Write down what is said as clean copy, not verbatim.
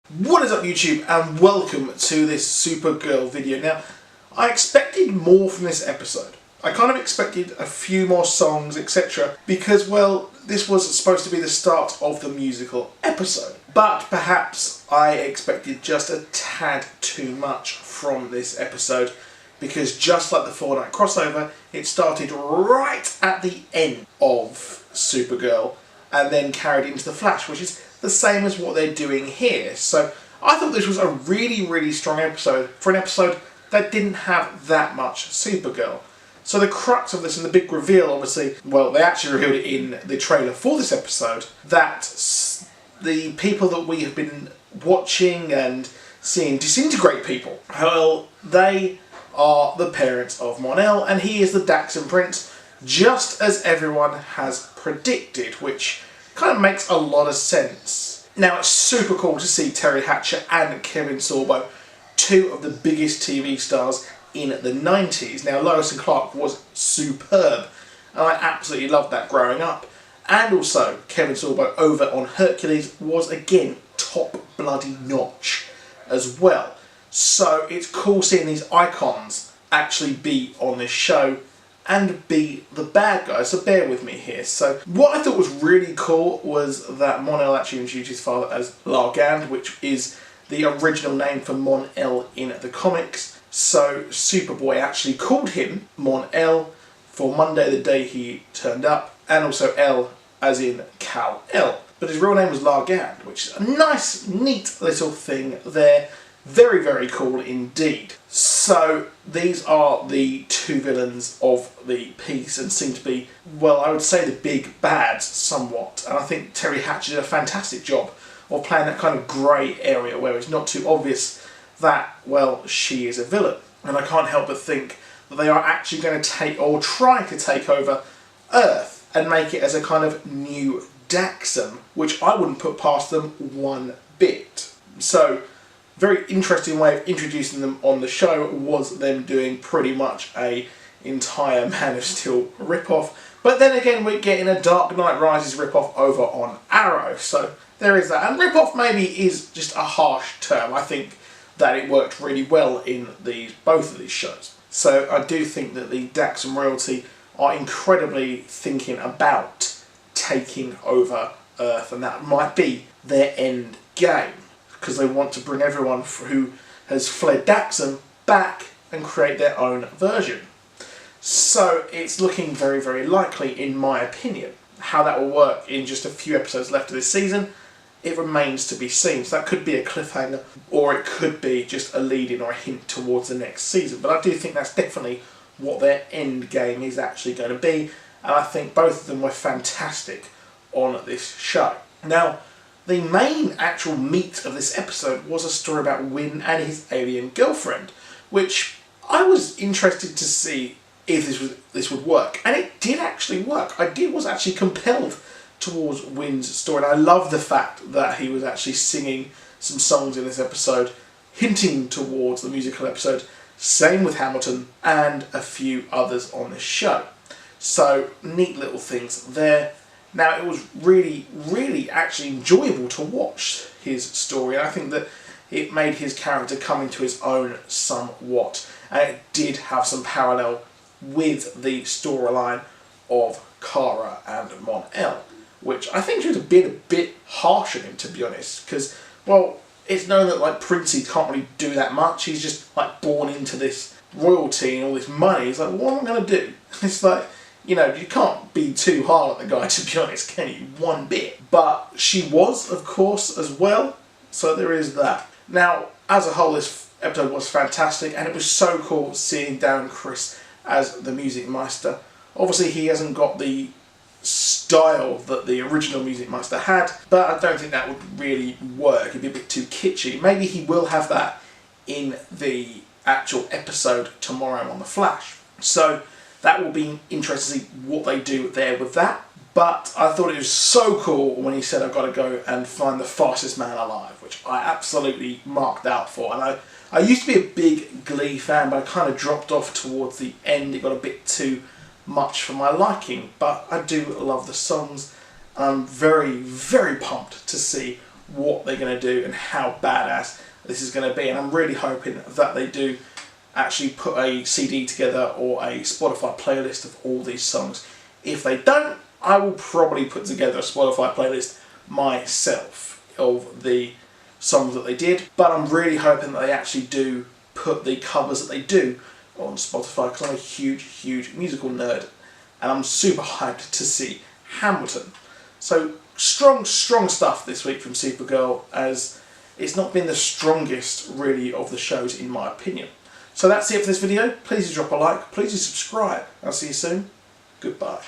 What is up YouTube, and welcome to this Supergirl video. Now, I expected more from this episode. I kind of expected a few more songs, etc. because, well, this was supposed to be the start of the musical episode. But perhaps I expected just a tad too much from this episode, because just like the 4-night crossover, it started right at the end of Supergirl and then carried into the Flash, which is the same as what they're doing here. So I thought this was a really strong episode for an episode that didn't have that much Supergirl. So the crux of this and the big reveal, obviously, well, they actually revealed it in the trailer for this episode, that the people that we have been watching and seeing disintegrate people, well, they are the parents of Mon-El, and he is the Daxam Prince, just as everyone has predicted, which kind of makes a lot of sense. Now, it's super cool to see Teri Hatcher and Kevin Sorbo, two of the biggest TV stars in the 90s. Now, Lois and Clark was superb, and I absolutely loved that growing up. And also, Kevin Sorbo over on Hercules was, again, top bloody notch as well. So it's cool seeing these icons actually be on this show and be the bad guys, so bear with me here. So what I thought was really cool was that Mon-El actually introduced his father as Largand, which is the original name for Mon-El in the comics. So Superboy actually called him Mon-El for Monday, the day he turned up, and also El as in Kal-El. But his real name was Largand, which is a nice, neat little thing there. Very cool indeed. So these are the two villains of the piece and seem to be, well, I would say the big bads somewhat. And I think Teri Hatcher did a fantastic job of playing that kind of grey area where it's not too obvious that, well, she is a villain. And I can't help but think that they are actually going to take, or try to take over Earth and make it as a kind of new Daxam, which I wouldn't put past them one bit. So, very interesting way of introducing them on the show was them doing pretty much a entire Man of Steel rip-off. But then again, we're getting a Dark Knight Rises rip-off over on Arrow, so there is that. And rip-off maybe is just a harsh term. I think that it worked really well in both of these shows. So I do think that the Daxam royalty are incredibly thinking about taking over Earth, and that might be their end game, because they want to bring everyone who has fled Daxam back and create their own version. So it's looking very likely, in my opinion. How that will work in just a few episodes left of this season, it remains to be seen. So that could be a cliffhanger, or it could be just a lead-in or a hint towards the next season. But I do think that's definitely what their end game is actually going to be, and I think both of them were fantastic on this show. Now, the main actual meat of this episode was a story about Winn and his alien girlfriend, which I was interested to see if this would work, and it did actually work. I was actually compelled towards Winn's story, and I love the fact that he was actually singing some songs in this episode, hinting towards the musical episode. Same with Hamilton and a few others on this show. So, neat little things there. Now, it was really actually enjoyable to watch his story, and I think that it made his character come into his own somewhat, and it did have some parallel with the storyline of Kara and Mon-El, which I think should have been a bit harsh on him, to be honest, because, well, it's known that, like, Princey can't really do that much. He's just, like, born into this royalty and all this money. He's like, what am I going to do? It's like, you know, you can't be too hard on the guy, to be honest, can you? One bit. But she was, of course, as well. So there is that. Now, as a whole, this episode was fantastic, and it was so cool seeing Darren Criss as the Music Meister. Obviously, he hasn't got the style that the original Music Meister had, but I don't think that would really work. It'd be a bit too kitschy. Maybe he will have that in the actual episode tomorrow on The Flash. So that will be interesting to see what they do there with that. But I thought it was so cool when he said, I've got to go and find the fastest man alive, which I absolutely marked out for. And I used to be a big Glee fan, but I kind of dropped off towards the end. It got a bit too much for my liking, but I do love the songs. I'm very pumped to see what they're going to do and how badass this is going to be. And I'm really hoping that they do actually put a CD together or a Spotify playlist of all these songs. If they don't, I will probably put together a Spotify playlist myself of the songs that they did. But I'm really hoping that they actually do put the covers that they do on Spotify, because I'm a huge musical nerd and I'm super hyped to see Hamilton. So strong stuff this week from Supergirl, as it's not been the strongest really of the shows in my opinion. So that's it for this video. Please do drop a like, please do subscribe. I'll see you soon. Goodbye.